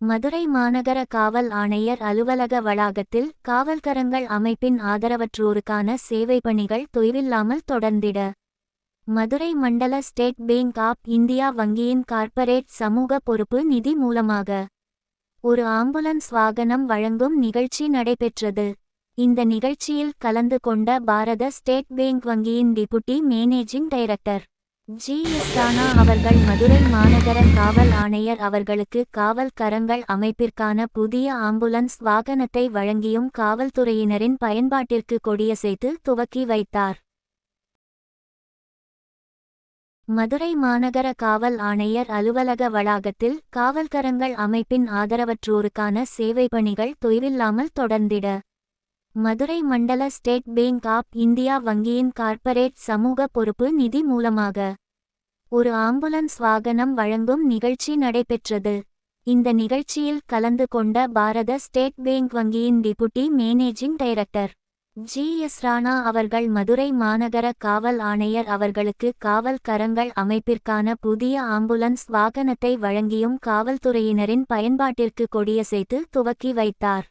மதுரை மாநகர காவல் ஆணையர் அலுவலக வளாகத்தில் காவல்கரங்கள் அமைப்பின் ஆதரவற்றோருக்கான சேவை பணிகள் தொய்வில்லாமல் தொடர்ந்திட மதுரை மண்டல ஸ்டேட் பேங்க் ஆப் இந்தியா வங்கியின் கார்ப்பரேட் சமூக பொறுப்பு நிதி மூலமாக ஒரு ஆம்புலன்ஸ் வாகனம் வழங்கும் நிகழ்ச்சி நடைபெற்றது. இந்த நிகழ்ச்சியில் கலந்து கொண்ட பாரத ஸ்டேட் பேங்க் வங்கியின் deputy managing director G S. Rana அவர்கள் மதுரை மாநகர காவல் ஆணையர் அவர்களுக்கு காவல் கரங்கள் அமைப்பிற்கான புதிய ஆம்புலன்ஸ் வாகனத்தை வழங்கியும் காவல்துறையினரின் பயன்பாட்டிற்கு கொடியசைத்து துவக்கி வைத்தார். மதுரை மாநகர காவல் ஆணையர் அலுவலக வளாகத்தில் காவல்கரங்கள் அமைப்பின் ஆதரவற்றோருக்கான சேவை பணிகள் தொய்வில்லாமல் தொடர்ந்திட மதுரை மண்டல ஸ்டேட் பேங்க் ஆப் இந்தியா வங்கியின் கார்ப்பரேட் சமூக பொறுப்பு நிதி மூலமாக ஒரு ஆம்புலன்ஸ் வாகனம் வழங்கும் நிகழ்ச்சி நடைபெற்றது. இந்த நிகழ்ச்சியில் கலந்து கொண்ட பாரத ஸ்டேட் பேங்க் வங்கியின் deputy managing director G S. Rana அவர்கள் மதுரை மாநகர காவல் ஆணையர் அவர்களுக்கு காவல் கரங்கள் அமைப்பிற்கான புதிய ஆம்புலன்ஸ் வாகனத்தை வழங்கியும் காவல்துறையினரின் பயன்பாட்டிற்கு கொடியசைத்து துவக்கி வைத்தார்.